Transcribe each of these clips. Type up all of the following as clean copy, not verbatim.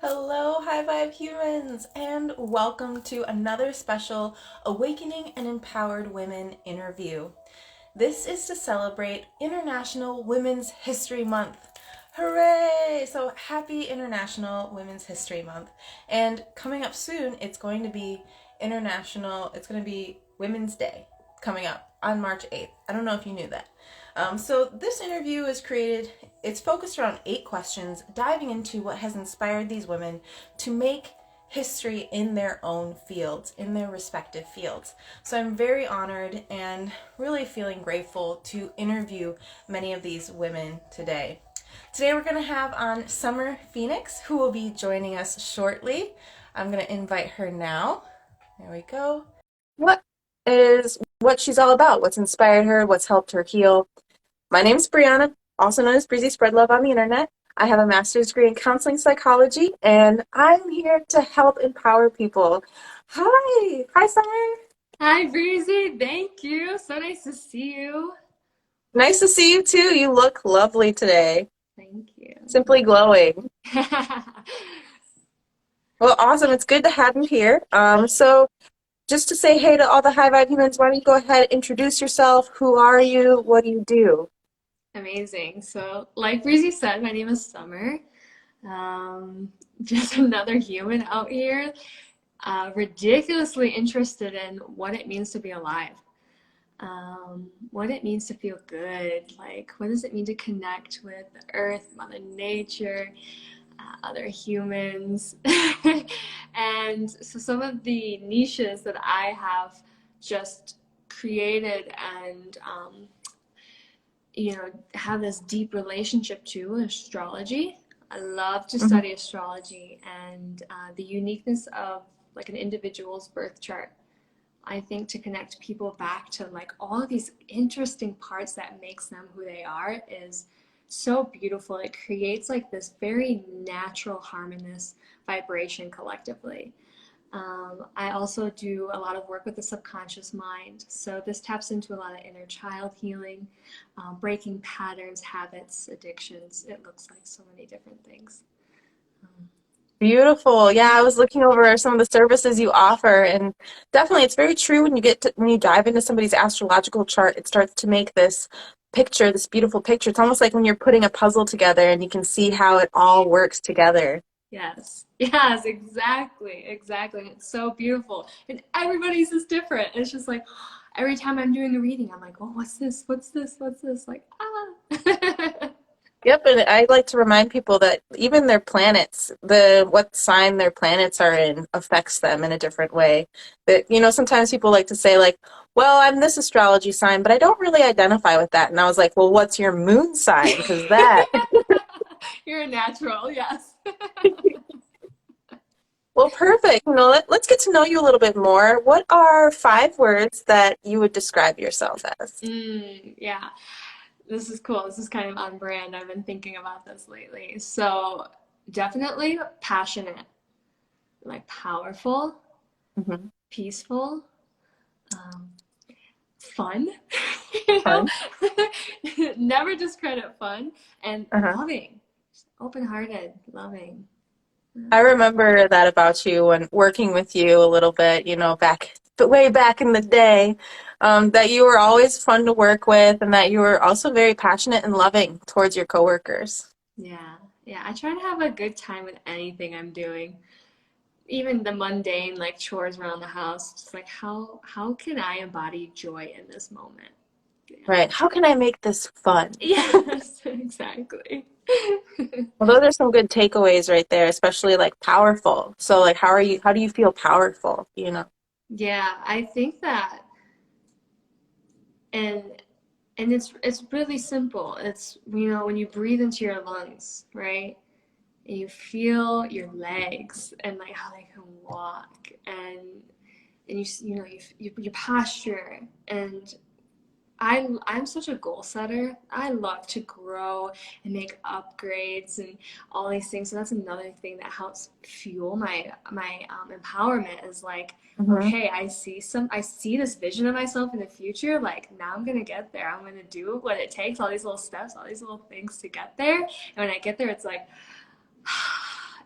Hello, High Vibe humans, and welcome to another special Awakening and Empowered Women interview. This is to celebrate International Women's History Month. Hooray! So happy International Women's History Month. And coming up soon, it's going to be Women's Day coming up on March 8th. I don't know if you knew that. So this interview it's focused around 8 questions, diving into what has inspired these women to make history in their own fields, in their respective fields. So I'm very honored and really feeling grateful to interview many of these women today. Today we're going to have on Summer Phoenix, who will be joining us shortly. I'm going to invite her now. There we go. What she's all about, what's inspired her, what's helped her heal. My name is Brianna, also known as Breezy Spread Love on the internet. I have a master's degree in counseling psychology, and I'm here to help empower people. Hi, Summer. Hi, Breezy. Thank you. So nice to see you. Nice to see you too. You look lovely today. Thank you. Simply glowing. Well, awesome. It's good to have you here. So just to say hey to all the High Vibe humans, why don't you go ahead and introduce yourself? Who are you? What do you do? Amazing. So, like Breezy said, my name is Summer. Um, just another human out here, ridiculously interested in what it means to be alive, what it means to feel good, like what does it mean to connect with the earth, Mother Nature, other humans. And so some of the niches that I have just created and have this deep relationship to astrology. I love to Mhm. study astrology and the uniqueness of like an individual's birth chart. I think to connect people back to like all of these interesting parts that makes them who they are is so beautiful. It creates like this very natural harmonious vibration collectively. I also do a lot of work with the subconscious mind. So this taps into a lot of inner child healing, breaking patterns, habits, addictions. It looks like so many different things. Um, Beautiful. Yeah, I was looking over some of the services you offer, and definitely it's very true when you dive into somebody's astrological chart, it starts to make this picture, this beautiful picture. It's almost like when you're putting a puzzle together and you can see how it all works together. yes, yes, exactly, exactly. And it's so beautiful. And everybody's is different. It's just like every time I'm doing a reading, I'm like, oh, what's this? What's this? What's this? Like, ah. Yep, and I like to remind people that even their planets, what sign their planets are in affects them in a different way. That, sometimes people like to say like, well, I'm this astrology sign, but I don't really identify with that. And I was like, well, what's your moon sign? Because that, You're a natural, yes. well, perfect. Let's get to know you a little bit more. What are 5 words that you would describe yourself as? Yeah, this is cool. This is kind of on brand. I've been thinking about this lately. So, definitely passionate, like powerful, Hmm. peaceful, um, fun, you know, Fun. never discredit fun, and Uh-huh. loving, open-hearted, loving. I remember that about you when working with you a little bit, but way back in the day, that you were always fun to work with and that you were also very passionate and loving towards your coworkers. Yeah, yeah. I try to have a good time with anything I'm doing, even the mundane like chores around the house. Just like how can I embody joy in this moment? Yeah. Right. How can I make this fun? Yes, exactly. Well, those are some good takeaways right there, especially like powerful. So like how do you feel powerful? Yeah, I think that and and it's really simple. It's when you breathe into your lungs, right? And you feel your legs and like how they can walk and your posture and I'm such a goal setter. I love to grow and make upgrades and all these things. So that's another thing that helps fuel my empowerment is like, Hmm. okay, I see this vision of myself in the future. Like now I'm gonna get there. I'm gonna do what it takes, all these little steps, all these little things to get there. And when I get there, it's like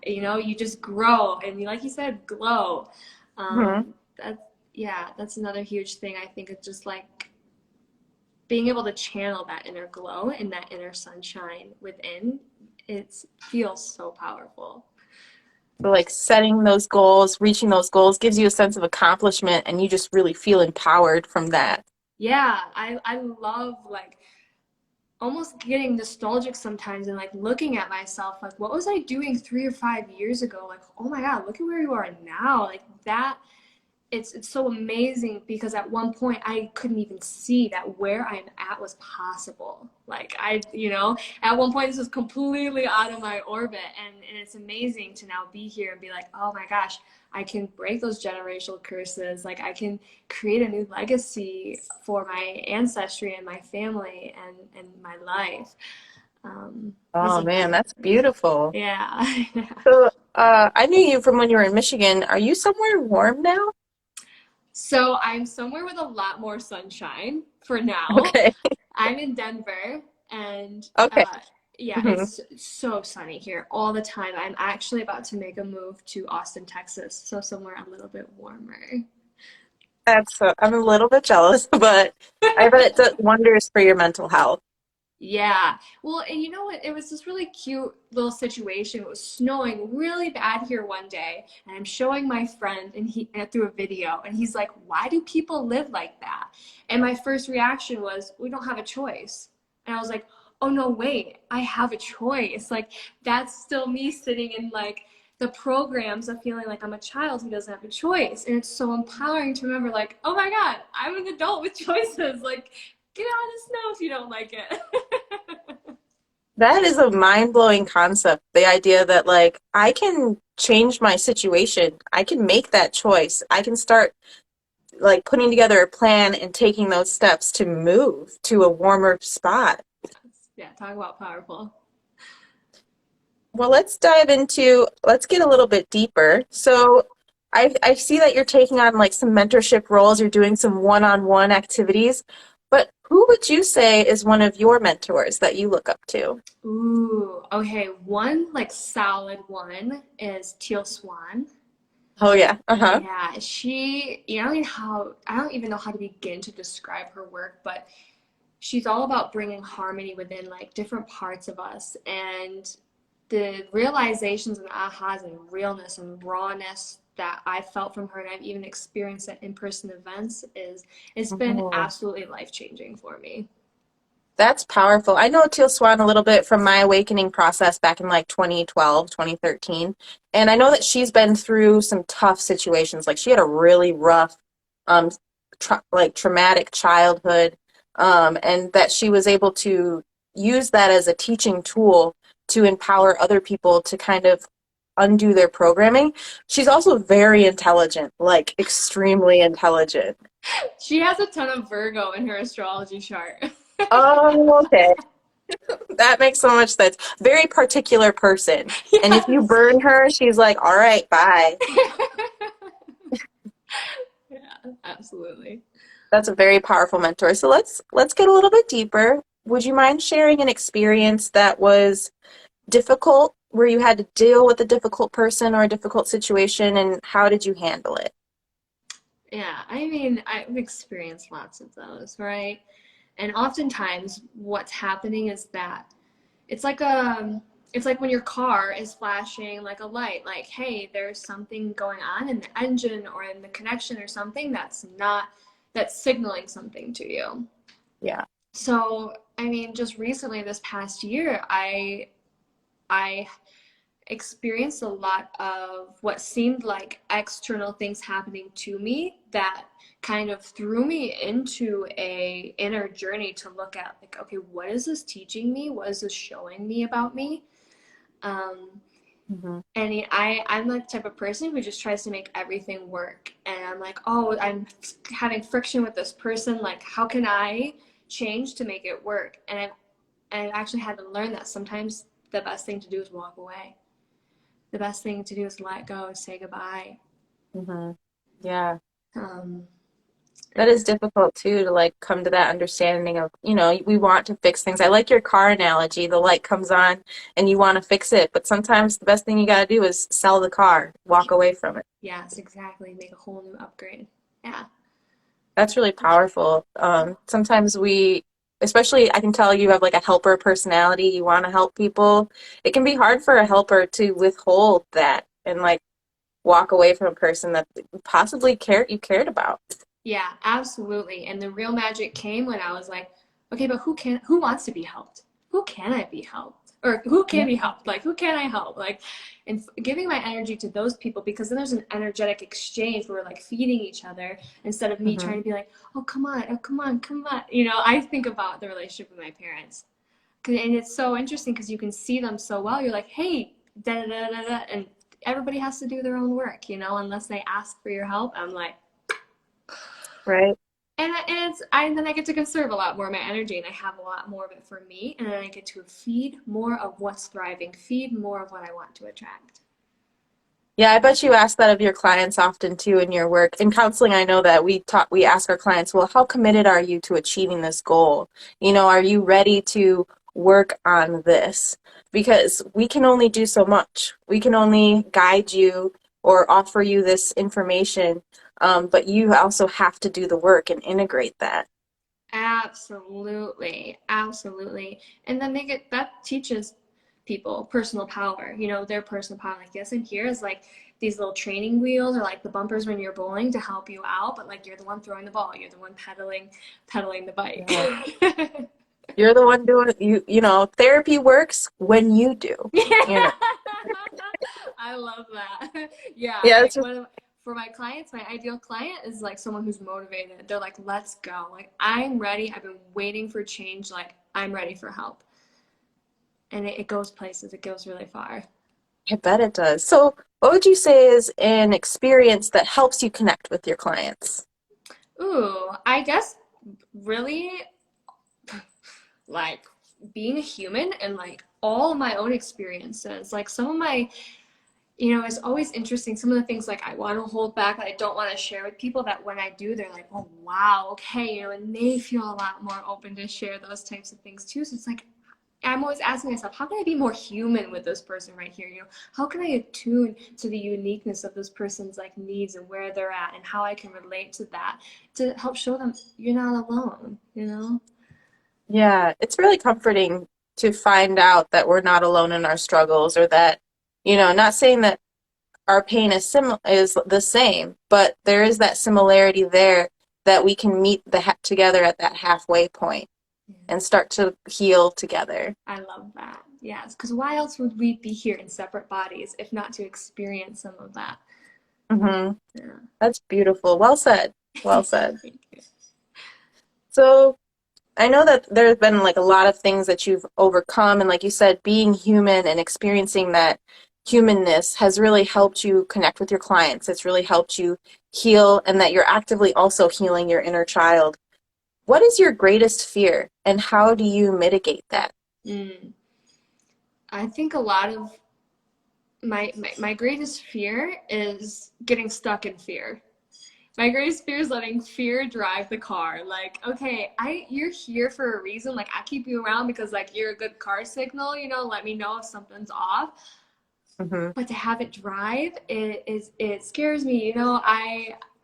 You know, you just grow and like you said, glow. Hmm. That's yeah, that's another huge thing. I think it's just like being able to channel that inner glow and that inner sunshine within. It feels so powerful. So like setting those goals, reaching those goals gives you a sense of accomplishment and you just really feel empowered from that. Yeah, I love like almost getting nostalgic sometimes and like looking at myself like what was I doing 3 or 5 years ago? Like, oh my God, look at where you are now. Like that it's so amazing because at one point I couldn't even see that where I'm at was possible. Like at one point this was completely out of my orbit and it's amazing to now be here and be like, oh my gosh, I can break those generational curses. Like I can create a new legacy for my ancestry and my family and my life. This Oh is man, that's beautiful. yeah. So, I knew you from when you were in Michigan. Are you somewhere warm now? So I'm somewhere with a lot more sunshine for now. Okay. I'm in Denver, and Okay. yeah, Hmm. it's so sunny here all the time. I'm actually about to make a move to Austin, Texas, so somewhere a little bit warmer. I'm a little bit jealous, but I bet it does wonders for your mental health. Yeah. Well, and you know what? It was this really cute little situation. It was snowing really bad here one day, and I'm showing my friend through a video, and he's like, "Why do people live like that?" And my first reaction was, "We don't have a choice." And I was like, "Oh no, wait. I have a choice." Like that's still me sitting in like the programs of feeling like I'm a child who doesn't have a choice. And it's so empowering to remember like, "Oh my God, I'm an adult with choices." Like get out of the snow if you don't like it. That is a mind-blowing concept. The idea that like I can change my situation. I can make that choice. I can start like putting together a plan and taking those steps to move to a warmer spot. Yeah, talk about powerful. Well, let's get a little bit deeper. So I see that you're taking on like some mentorship roles, you're doing some one-on-one activities, but who would you say is one of your mentors that you look up to? Ooh, okay. One like solid one is Teal Swan. Oh yeah. Uh-huh. Yeah, I don't even know how to begin to describe her work, but she's all about bringing harmony within like different parts of us and the realizations and ahas and realness and rawness that I felt from her and I've even experienced at in-person events is it's been Oh. absolutely life-changing for me. That's powerful. I know Teal Swan a little bit from my awakening process back in like 2012, 2013. And I know that she's been through some tough situations. Like she had a really rough, um, traumatic childhood, and that she was able to use that as a teaching tool to empower other people to kind of undo their programming. She's also very intelligent, like extremely intelligent. She has a ton of Virgo in her astrology chart. Oh, okay. That makes so much sense. Very particular person. And if you Yes. burn her, she's like, all right, bye. Yeah, absolutely. That's a very powerful mentor. So let's get a little bit deeper. Would you mind sharing an experience that was difficult, where you had to deal with a difficult person or a difficult situation, and how did you handle it? Yeah, I mean, I've experienced lots of those, right? And oftentimes what's happening is that it's like a it's like when your car is flashing like a light, like, hey, there's something going on in the engine or in the connection or something that's signaling something to you. Yeah. So, I mean, just recently this past year, I experienced a lot of what seemed like external things happening to me that kind of threw me into a inner journey to look at like, okay, what is this teaching me? What is this showing me about me? um, Hmm. and I'm the type of person who just tries to make everything work, and I'm like, oh, I'm having friction with this person, like how can I change to make it work? I actually had to learn that sometimes the best thing to do is walk away. The best thing to do is let go, say goodbye. Hmm. Yeah. Um, That is difficult too to like come to that understanding of, we want to fix things. I like your car analogy. The light comes on and you want to fix it, but sometimes the best thing you got to do is sell the car, walk away from it. Yes, exactly. Make a whole new upgrade. Yeah. That's really powerful. Sometimes especially I can tell you have like a helper personality. You want to help people. It can be hard for a helper to withhold that and like walk away from a person that possibly you cared about. Yeah, absolutely. And the real magic came when I was like, okay, but who wants to be helped? Who can I be helped? Or who can Yeah. be helped? Like, who can I help? Like, and giving my energy to those people, because then there's an energetic exchange where we're like feeding each other instead of me Hmm. trying to be like, oh, come on, oh, come on, come on. You know, I think about the relationship with my parents. And it's so interesting because you can see them so well. You're like, hey, da da da da da. And everybody has to do their own work, you know, unless they ask for your help. I'm like, Right. and then I get to conserve a lot more of my energy, and I have a lot more of it for me, and then I get to feed more of what's thriving, feed more of what I want to attract. Yeah, I bet you ask that of your clients often too in your work. In counseling, I know that we ask our clients, well, how committed are you to achieving this goal? Are you ready to work on this? Because we can only do so much. We can only guide you or offer you this information, but you also have to do the work and integrate that. Absolutely, absolutely. And then that teaches people personal power, you know, their personal power. Like, yes, and here is like these little training wheels or like the bumpers when you're bowling to help you out, but like you're the one throwing the ball, you're the one pedaling the bike. Yeah. You're the one doing it. Therapy works when you do, you know. I love that. Yeah, Yeah, like it's just for my clients, my ideal client is like someone who's motivated. They're like, let's go. Like, I'm ready. I've been waiting for change. Like, I'm ready for help. And it goes places, it goes really far. I bet it does. So, what would you say is an experience that helps you connect with your clients? Ooh, I guess really like being a human and like all my own experiences. Like some of my, you know, it's always interesting. Some of the things like I want to hold back that I don't want to share with people that when I do, they're like, oh, wow, okay, you know, and they feel a lot more open to share those types of things too. So it's like, I'm always asking myself, how can I be more human with this person right here? You know, how can I attune to the uniqueness of this person's like needs and where they're at and how I can relate to that to help show them you're not alone, you know? Yeah, it's really comforting to find out that we're not alone in our struggles or that, not saying that our pain is the same, but there is that similarity there that we can meet together at that halfway point Yeah. and start to heal together. I love that. Yes, because why else would we be here in separate bodies if not to experience some of that? Hmm. Yeah. That's beautiful. Well said. Well said. So, I know that there's been like a lot of things that you've overcome, and like you said, being human and experiencing that humanness has really helped you connect with your clients. It's really helped you heal, and that you're actively also healing your inner child. What is your greatest fear, and how do you mitigate that? Mm. I think a lot of my greatest fear is getting stuck in fear. My greatest fear is letting fear drive the car. Like, okay, you're here for a reason. Like, I keep you around because like you're a good car signal, you know, let me know if something's off. Hmm. But to have it drive, it scares me, you know,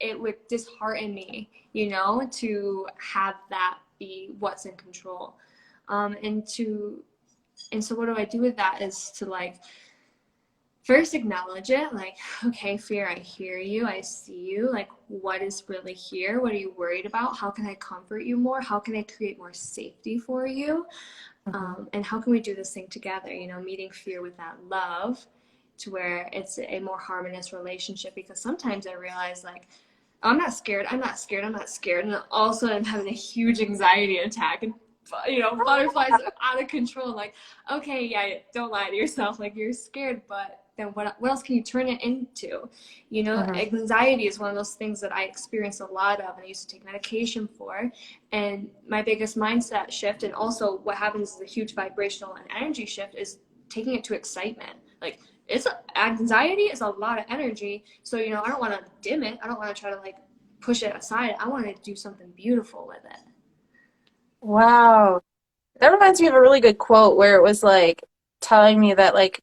it would dishearten me, you know, to have that be what's in control. And so what do I do with that is to like first acknowledge it, like, okay, fear, I hear you, I see you, like, what is really here, what are you worried about, how can I comfort you more, how can I create more safety for you, Hmm. and how can we do this thing together, you know, meeting fear with that love to where it's a more harmonious relationship. Because sometimes I realize like, oh, I'm not scared, I'm not scared, I'm not scared, and then all of a sudden I'm having a huge anxiety attack, and you know, butterflies out of control. Like, okay, yeah, don't lie to yourself. Like, you're scared, but then what else can you turn it into? You know, Hmm. anxiety is one of those things that I experience a lot of, and I used to take medication for. And my biggest mindset shift, and also what happens is a huge vibrational and energy shift, is taking it to excitement. Like, anxiety is a lot of energy, so you know, I don't want to dim it. I don't want to try to like push it aside. I want to do something beautiful with it. Wow. That reminds me of a really good quote where it was like telling me that like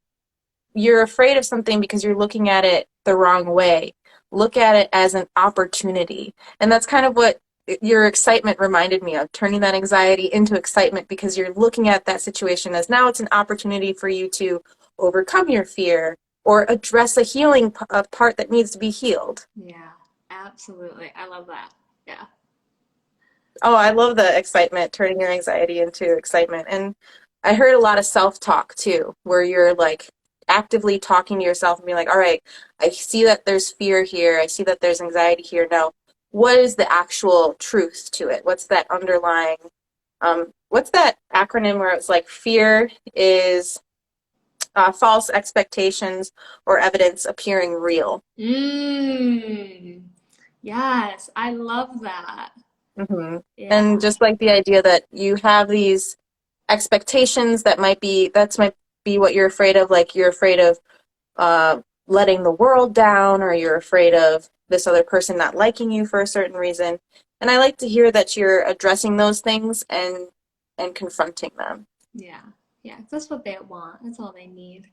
you're afraid of something because you're looking at it the wrong way. Look at it as an opportunity. And that's kind of what your excitement reminded me of, turning that anxiety into excitement because you're looking at that situation as now it's an opportunity for you to overcome your fear or address a healing a part that needs to be healed. Yeah, absolutely. I love that. Yeah. Oh, I love the excitement, turning your anxiety into excitement. And I heard a lot of self-talk too, where you're like actively talking to yourself and being like, all right, I see that there's fear here. I see that there's anxiety here. Now, what is the actual truth to it? What's that underlying, what's that acronym where it's like fear is false expectations or evidence appearing real? Mm. Yes, I love that. Hmm. And Yeah. just like the idea that you have these expectations that might be what you're afraid of, like you're afraid of uh, letting the world down, or you're afraid of this other person not liking you for a certain reason. And I like to hear that you're addressing those things and confronting them. Yeah. Yeah. That's what they want. That's all they need.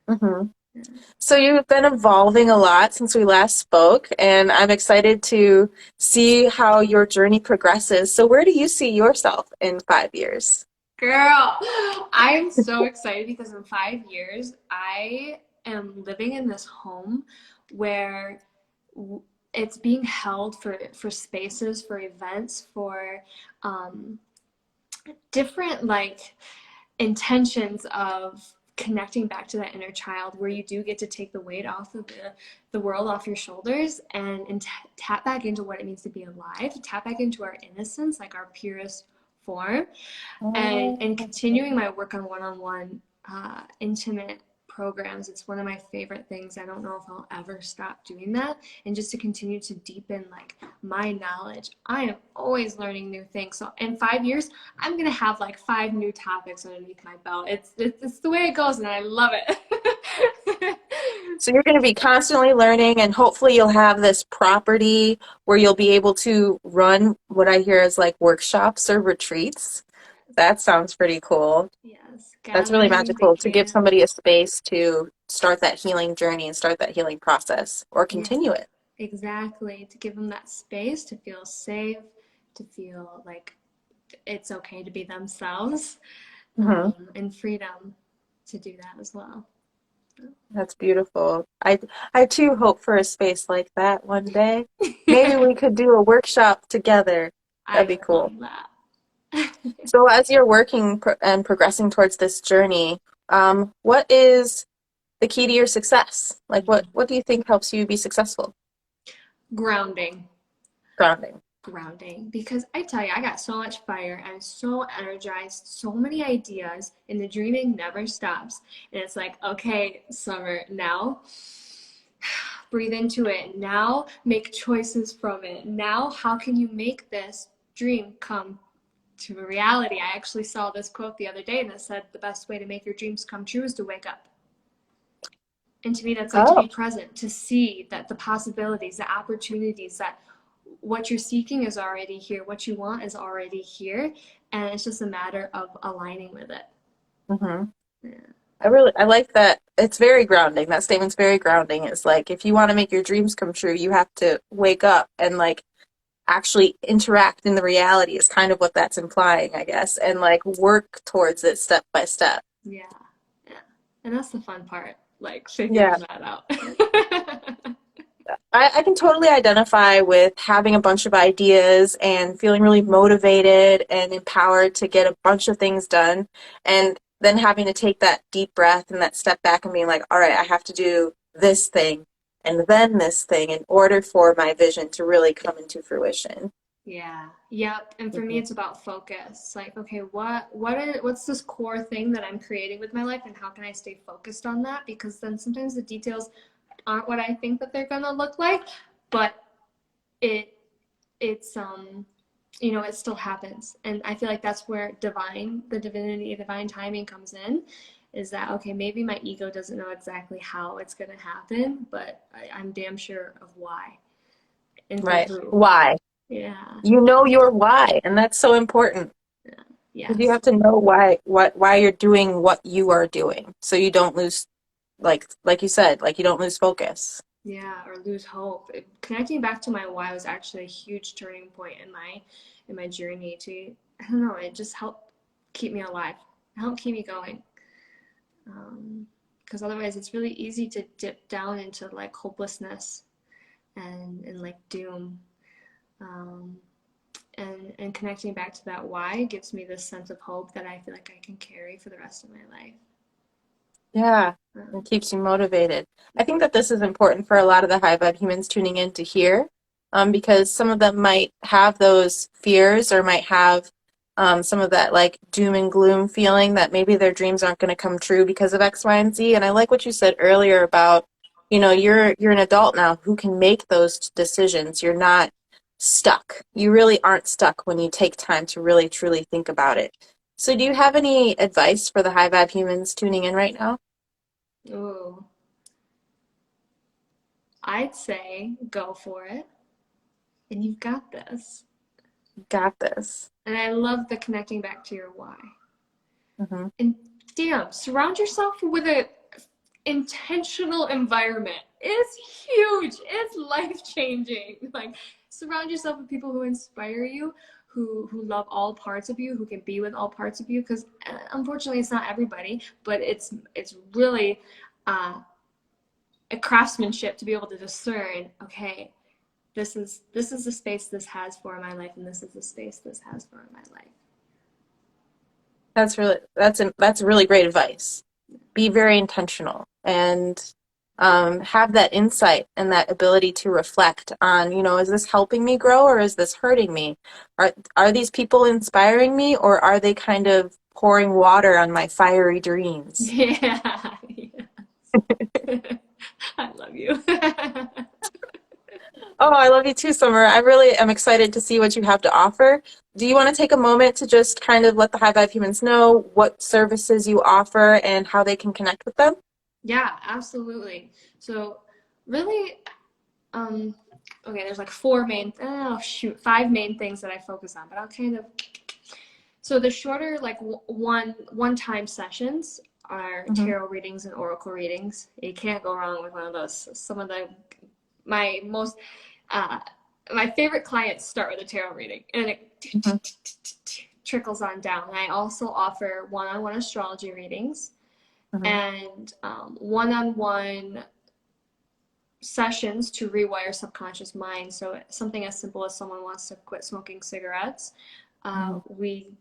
Hmm. Yeah. So you've been evolving a lot since we last spoke, and I'm excited to see how your journey progresses. So where do you see yourself in 5 years? Girl, I'm so excited because in 5 years, I am living in this home where it's being held for spaces, for events, for um, different like intentions of connecting back to that inner child where you do get to take the weight off of the world off your shoulders and tap back into what it means to be alive, tap back into our innocence, like our purest form, and continuing my work on one-on-one intimate programs. It's one of my favorite things. I don't know if I'll ever stop doing that, and just to continue to deepen like my knowledge. I am always learning new things, so in 5 years I'm gonna have like 5 new topics underneath my belt. It's the way it goes, and I love it. So you're going to be constantly learning, and hopefully you'll have this property where you'll be able to run what I hear is like workshops or retreats. That sounds pretty cool. Yes, That's really gatherings magical and to give camps. somebody a space to start that healing journey and start that healing process or Yeah, continue it. exactly. To give them that space to feel safe, to feel like it's okay to be themselves, Hmm. and freedom to do that as well. That's beautiful. I too hope for a space like that one day. Maybe we could do a workshop together. That'd I be would love cool. that. So as you're working and progressing towards this journey, what is the key to your success? Like what do you think helps you be successful? Grounding. Grounding. Grounding. Because I tell you, I got so much fire. I'm so energized, so many ideas, and the dreaming never stops. And it's like, okay, Summer, now breathe into it. Now make choices from it. Now, how can you make this dream come to a reality? I actually saw this quote the other day that said the best way to make your dreams come true is to wake up. And to me, that's like to Oh, be present, to see that the possibilities, the opportunities, that what you're seeking is already here, what you want is already here, and it's just a matter of aligning with it. hmm. Yeah. I like that. It's very grounding. That statement's very grounding. It's like if you want to make your dreams come true, you have to wake up and like actually interact in the reality is kind of what that's implying, I guess, and like work towards it step by step. Yeah. Yeah. And that's the fun part, like Yeah. figuring that out. I can totally identify with having a bunch of ideas and feeling really motivated and empowered to get a bunch of things done, and then having to take that deep breath and that step back and being like, all right, I have to do this thing and then this thing in order for my vision to really come into fruition. Yeah. Yep. And for me, Hmm. it's about focus. Like, okay, what's this core thing that I'm creating with my life, and how can I stay focused on that? Because then sometimes the details aren't what I think that they're gonna look like, but it it's it still happens. And I feel like that's where the divinity, divine timing comes in, is that okay, maybe my ego doesn't know exactly how it's gonna happen, but I'm damn sure of why. and for Right. who. Why? Yeah. You know your why, and that's so important. Because you Yes. have to know why you're doing what you are doing, so you don't lose, like you said, like you don't lose focus. Yeah, or lose hope. Connecting back to my why was actually a huge turning point in my journey to, I don't know, it just helped keep me alive, helped keep me going. Because otherwise it's really easy to dip down into like hopelessness and like doom. Um, and connecting back to that why gives me this sense of hope that I feel like I can carry for the rest of my life. Yeah, it Um, keeps you motivated. I think that this is important for a lot of the high vibe humans tuning in to hear, because some of them might have those fears or might have some of that like doom and gloom feeling that maybe their dreams aren't going to come true because of X, Y, and Z. And I like what you said earlier about, you're an adult now who can make those decisions. You're not stuck. You really aren't stuck when you take time to really truly think about it. So do you have any advice for the high vibe humans tuning in right now? ooh, I'd say go for it, and you've got this. Got this. And I love the connecting back to your why. Hmm. And damn, surround yourself with an intentional environment. It's huge. It's life changing. Like surround yourself with people who inspire you, who love all parts of you, who can be with all parts of you. Because unfortunately, it's not everybody, but it's really a craftsmanship to be able to discern. Okay, this is the space this has for my life, and this is the space this has for my life. That's really great advice. Be very intentional and have that insight and that ability to reflect on, is this helping me grow or is this hurting me? Are these people inspiring me or are they kind of pouring water on my fiery dreams? Yeah. I love you. Oh, I love you too, Summer. I really am excited to see what you have to offer. Do you want to take a moment to just kind of let the High Vibe humans know what services you offer and how they can connect with them? Yeah, absolutely. So really, um, okay, there's like four main, oh shoot, five main things that I focus on, but I'll kind of, so the shorter like one time sessions are Hmm. tarot readings and oracle readings. You can't go wrong with one of those. Some of the my most uh, my favorite clients start with a tarot reading, and it Hmm. trickles on down. I also offer one-on-one astrology readings Hmm. and one-on-one sessions to rewire subconscious mind. So something as simple as someone wants to quit smoking cigarettes. I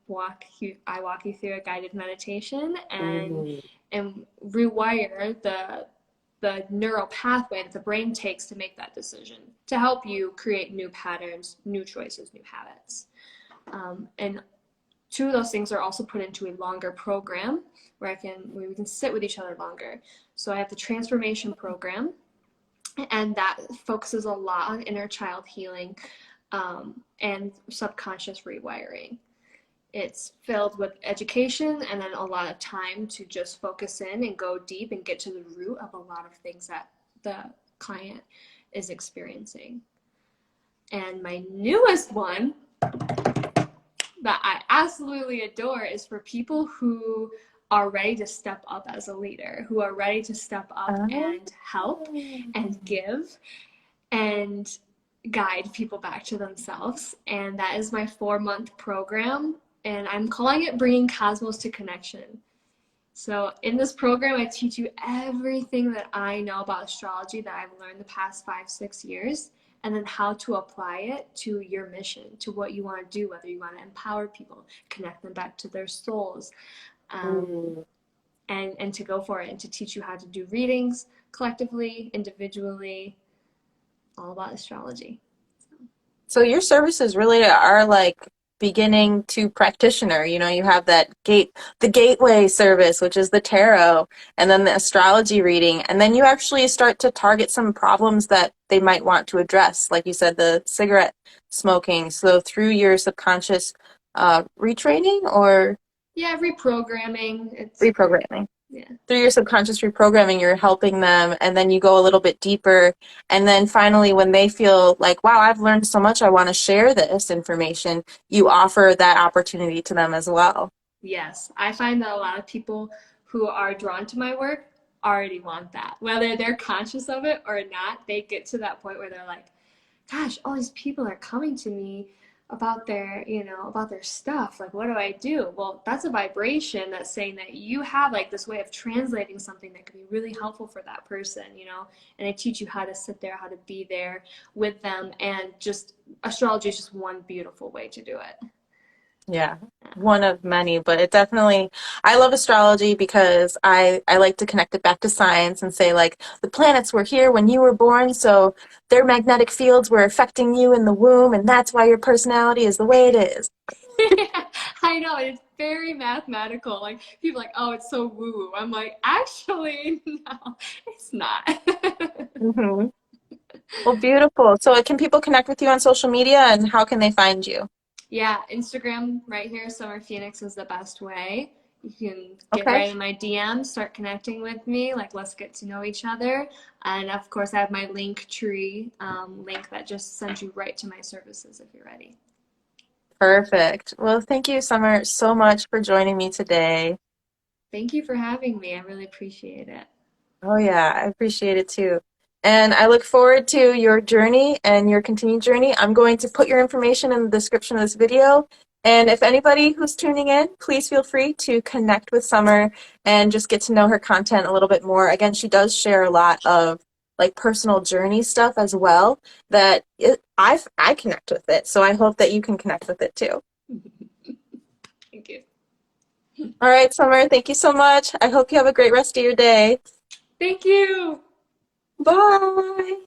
walk you through a guided meditation Hmm. and rewire the neural pathway that the brain takes to make that decision to help you create new patterns, new choices, new habits. And two of those things are also put into a longer program where we can sit with each other longer. So I have the transformation program, and that focuses a lot on inner child healing and subconscious rewiring. It's filled with education and then a lot of time to just focus in and go deep and get to the root of a lot of things that the client is experiencing. And my newest one that I absolutely adore is for people who are ready to step up as a leader, who are ready to step up Oh. and help and give and guide people back to themselves. And that is my 4-month program. And I'm calling it Bringing Cosmos to Connection. So, in this program, I teach you everything that I know about astrology that I've learned the past 5, 6 years, and then how to apply it to your mission, to what you want to do, whether you want to empower people, connect them back to their souls, um, Ooh. and to go for it, and to teach you how to do readings collectively, individually, all about astrology. So your services really are like beginning to practitioner. You have the gateway service, which is the tarot, and then the astrology reading. And then you actually start to target some problems that they might want to address. Like you said, the cigarette smoking. So through your subconscious retraining or Yeah, reprogramming. It's reprogramming. Yeah. through your subconscious reprogramming, you're helping them, and then you go a little bit deeper. And then finally, when they feel like, wow, I've learned so much, I want to share this information, you offer that opportunity to them as well. Yes, I find that a lot of people who are drawn to my work already want that. Whether they're conscious of it or not, they get to that point where they're like, gosh, all these people are coming to me about their, about their stuff. Like, what do I do? Well, that's a vibration that's saying that you have like this way of translating something that could be really helpful for that person, and I teach you how to sit there, how to be there with them. And just astrology is just one beautiful way to do it. Yeah, one of many, but it definitely, I love astrology because I like to connect it back to science and say like the planets were here when you were born, so their magnetic fields were affecting you in the womb, and that's why your personality is the way it is. I know it's very mathematical. Like people are like, oh, it's so woo woo. I'm like, actually, no, it's not. Hmm. Well, beautiful. So can people connect with you on social media, and how can they find you? Yeah, Instagram right here, Summer Phoenix is the best way. You can get Okay. right in my DMs, start connecting with me. Like, let's get to know each other. And of course, I have my link tree link that just sends you right to my services if you're ready. Perfect. Well, thank you, Summer, so much for joining me today. Thank you for having me. I really appreciate it. Oh, yeah, I appreciate it too. And I look forward to your journey and your continued journey. I'm going to put your information in the description of this video. And if anybody who's tuning in, please feel free to connect with Summer and just get to know her content a little bit more. Again, she does share a lot of like personal journey stuff as well that I connect with it. So I hope that you can connect with it too. Thank you. All right, Summer, thank you so much. I hope you have a great rest of your day. Thank you. Bye.